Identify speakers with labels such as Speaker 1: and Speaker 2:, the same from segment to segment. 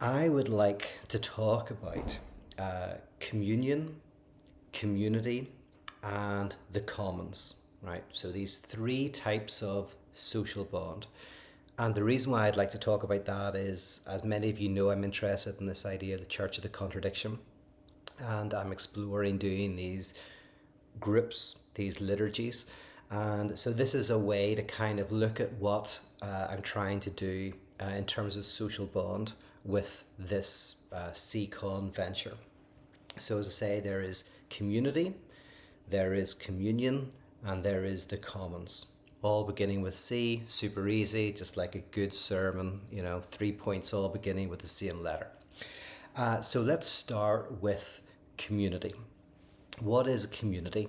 Speaker 1: I would like to talk about communion, community, and the commons, right? So these three types of social bond. And the reason why I'd like to talk about that is, as many of you know, I'm interested in this idea of the Church of the Contradiction. And I'm exploring doing these groups, these liturgies. And so this is a way to kind of look at what I'm trying to do in terms of social bond with this CCon venture. So as I say, there is community, there is communion, and there is the commons. All beginning with C, super easy, just like a good sermon, 3 points all beginning with the same letter. So let's start with community. What is a community?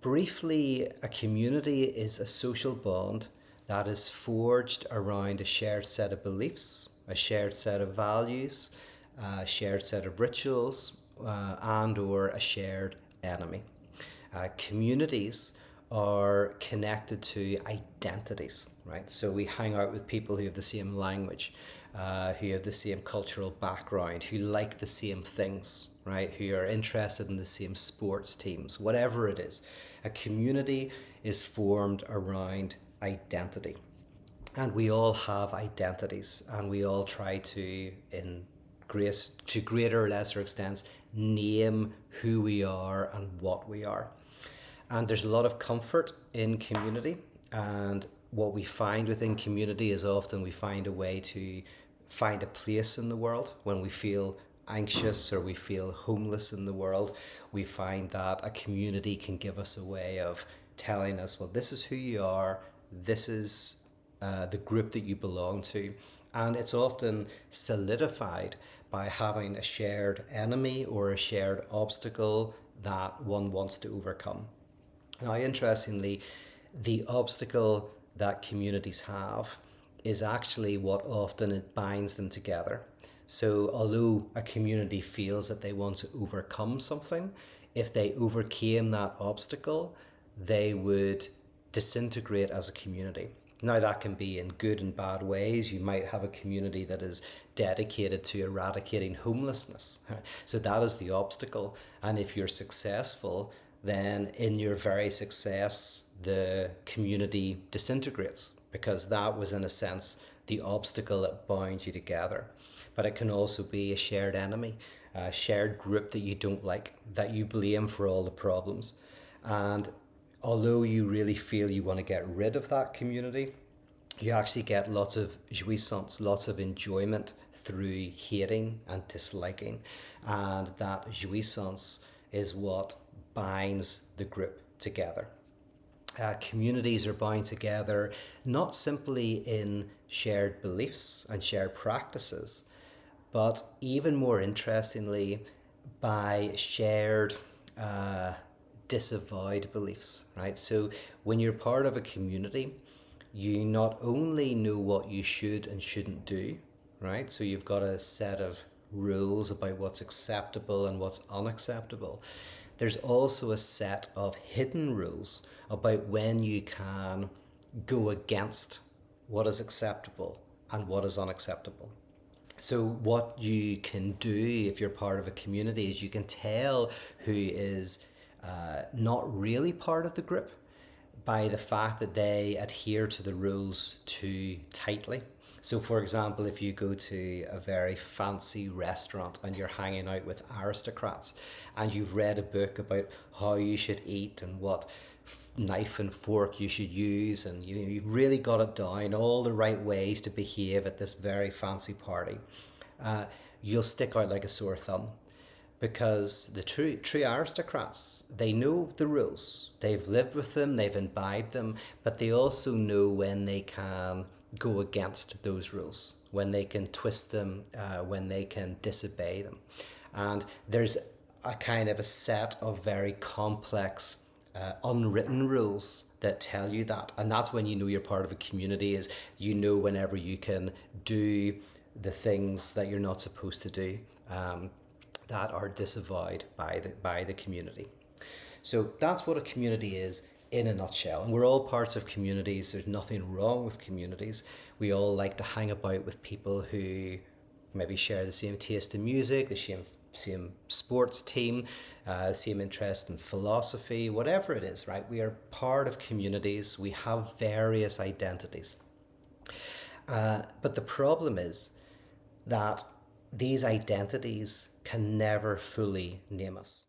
Speaker 1: Briefly, a community is a social bond that is forged around a shared set of beliefs, a shared set of values, a shared set of rituals, and or a shared enemy. Communities are connected to identities, right? So we hang out with people who have the same language, who have the same cultural background, who like the same things, right? Who are interested in the same sports teams, whatever it is. A community is formed around identity. And we all have identities, and we all try to, in grace, to greater or lesser extents, name who we are and what we are. And there's a lot of comfort in community. And what we find within community is often we find a way to find a place in the world when we feel anxious or we feel homeless in the world. We find that a community can give us a way of telling us, well, this is who you are, this is the group that you belong to. And it's often solidified by having a shared enemy or a shared obstacle that one wants to overcome. Now, interestingly, the obstacle that communities have is actually what often it binds them together. So, although a community feels that they want to overcome something, if they overcame that obstacle, they would disintegrate as a community. Now, that can be in good and bad ways. You might have a community that is dedicated to eradicating homelessness. So, that is the obstacle. And if you're successful, then in your very success, the community disintegrates because that was, in a sense, the obstacle that bound you together. But it can also be a shared enemy, a shared group that you don't like, that you blame for all the problems. And although you really feel you want to get rid of that community, you actually get lots of jouissance, lots of enjoyment through hating and disliking. And that jouissance is what binds the group together. Communities are bound together not simply in shared beliefs and shared practices, but even more interestingly, by shared disavowed beliefs, right? So when you're part of a community, you not only know what you should and shouldn't do, right? So you've got a set of rules about what's acceptable and what's unacceptable. There's also a set of hidden rules about when you can go against what is acceptable and what is unacceptable. So what you can do if you're part of a community is you can tell who is not really part of the group by the fact that they adhere to the rules too tightly. So, for example, if you go to a very fancy restaurant and you're hanging out with aristocrats and you've read a book about how you should eat and what knife and fork you should use, and you've really got it down, all the right ways to behave at this very fancy party, you'll stick out like a sore thumb because the true aristocrats, they know the rules, they've lived with them, they've imbibed them, but they also know when they can go against those rules, when they can twist them, when they can disobey them. And there's a kind of a set of very complex unwritten rules that tell you that. And that's when you know you're part of a community, is you know whenever you can do the things that you're not supposed to do, that are disavowed by the community. So that's what a community is in a nutshell. And we're all parts of communities. There's nothing wrong with communities. We all like to hang about with people who maybe share the same taste in music, the same sports team, same interest in philosophy, whatever it is, right? We are part of communities. We have various identities. But the problem is that these identities can never fully name us.